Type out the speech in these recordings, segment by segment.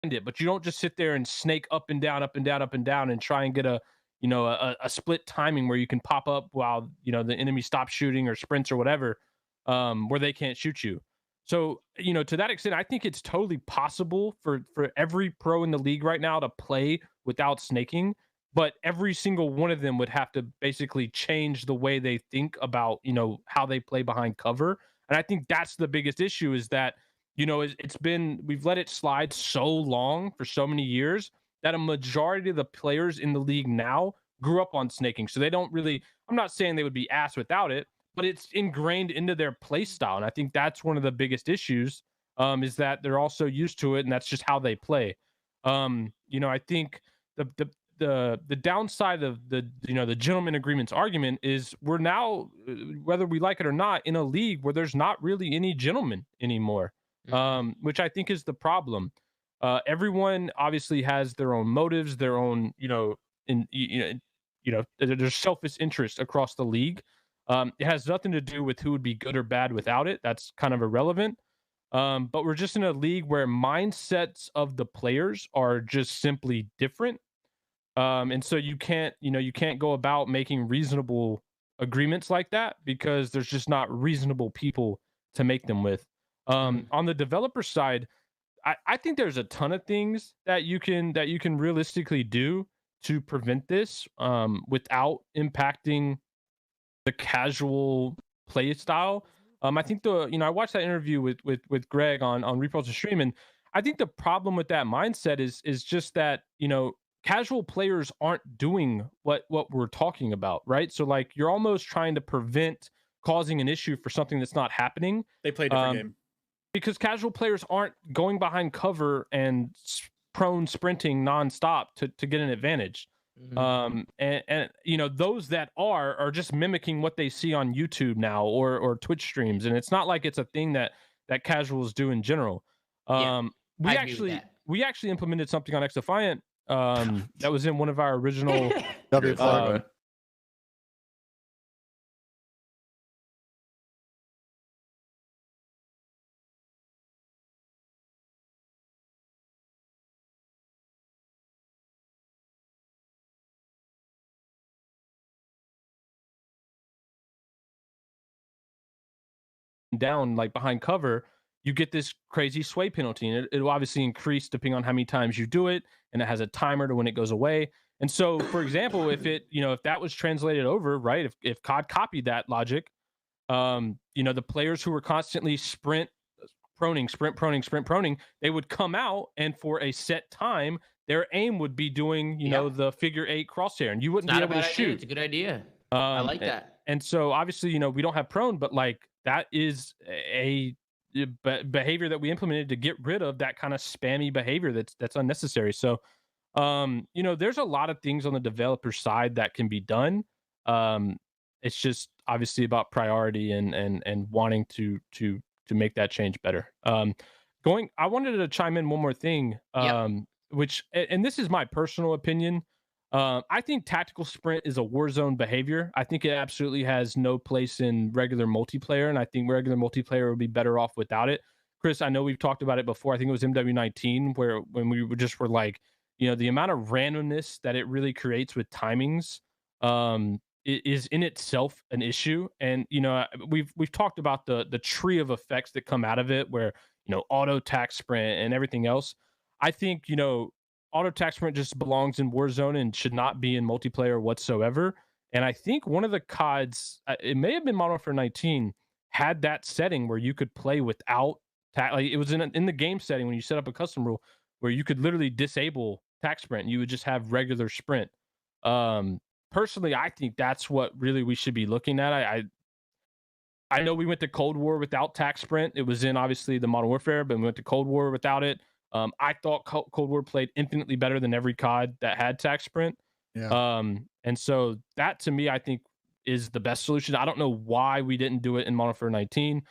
it, but you don't just sit there and snake up and down, up and down, up and down, and try and get a split timing where you can pop up while the enemy stops shooting or sprints or whatever, where they can't shoot you. So to that extent, I think it's totally possible for every pro in the league right now to play without snaking, but every single one of them would have to basically change the way they think about how they play behind cover. And I think that's the biggest issue is that it's been we've let it slide so long for so many years that a majority of the players in the league now grew up on snaking. So they don't really, I'm not saying they would be ass without it, but it's ingrained into their play style. And I think that's one of the biggest issues, is that they're also used to it and that's just how they play. I think the downside of the gentleman agreements argument is we're now, whether we like it or not, in a league where there's not really any gentlemen anymore, which I think is the problem. Everyone obviously has their own motives, their own, there's selfish interest across the league. It has nothing to do with who would be good or bad without it. That's kind of irrelevant. But we're just in a league where mindsets of the players are just simply different. And so you can't go about making reasonable agreements like that because there's just not reasonable people to make them with. On the developer side, I think there's a ton of things that you can realistically do to prevent this, without impacting the casual play style. I think I watched that interview with Greg on Repulse to Stream, and I think the problem with that mindset is just that casual players aren't doing what we're talking about, right? So like you're almost trying to prevent causing an issue for something that's not happening. They play a different game Because casual players aren't going behind cover and prone sprinting nonstop to get an advantage. And those that are just mimicking what they see on YouTube now or Twitch streams, and it's not like it's a thing that casuals do in general. We I agree with actually that. we actually implemented something on Xdefiant that was in one of our original W5. down like behind cover, you get this crazy sway penalty, and it'll obviously increase depending on how many times you do it, and it has a timer to when it goes away. And so, for example, if that was translated over, right, if COD copied that logic, the players who were constantly sprint proning, they would come out, and for a set time, their aim would be doing, the figure 8 crosshair, and you wouldn't be able to shoot. It's a good idea. I like that. And so obviously, we don't have prone, but like that is a behavior that we implemented to get rid of that kind of spammy behavior that's unnecessary. So, there's a lot of things on the developer side that can be done. It's just obviously about priority and wanting to make that change better. I wanted to chime in one more thing, which, and this is my personal opinion. I think tactical sprint is a Warzone behavior. I think it absolutely has no place in regular multiplayer, and I think regular multiplayer would be better off without it. Chris, I know we've talked about it before. I think it was MW19 when we were like, the amount of randomness that it really creates with timings, is in itself an issue. And we've talked about the tree of effects that come out of it, where auto tac sprint and everything else. I think auto tac sprint just belongs in Warzone and should not be in multiplayer whatsoever. And I think one of the CODs, it may have been Modern Warfare 19, had that setting where you could play without tac. Like it was in the game setting when you set up a custom rule where you could literally disable tac sprint. And you would just have regular sprint. Personally, I think that's what really we should be looking at. I know we went to Cold War without tac sprint. It was in obviously the Modern Warfare, but we went to Cold War without it. I thought Cold War played infinitely better than every COD that had tac sprint. Yeah. And so that to me, I think is the best solution. I don't know why we didn't do it in Modern Warfare 19,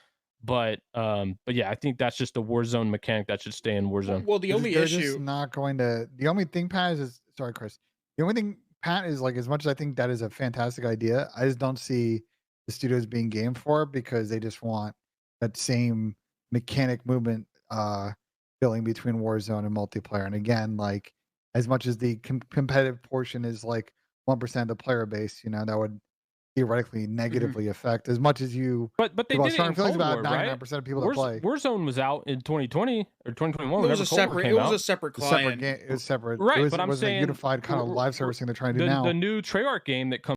but yeah, I think that's just a Warzone mechanic that should stay in Warzone. Well, the only They're issue just not going to. The only thing, Pat, is sorry, Chris. The only thing, Pat, is like as much as I think that is a fantastic idea, I just don't see the studios being game for it because they just want that same mechanic movement billing between Warzone and multiplayer. And again, like as much as the competitive portion is like 1% of the player base, that would theoretically negatively affect as much as you. But they did it in Cold War, right? 99% of people that play. Warzone was out in 2020 or 2021. It was a separate client. It was separate. Right, It was, but I'm saying a unified kind of live servicing they're trying to do now. The new Treyarch game that comes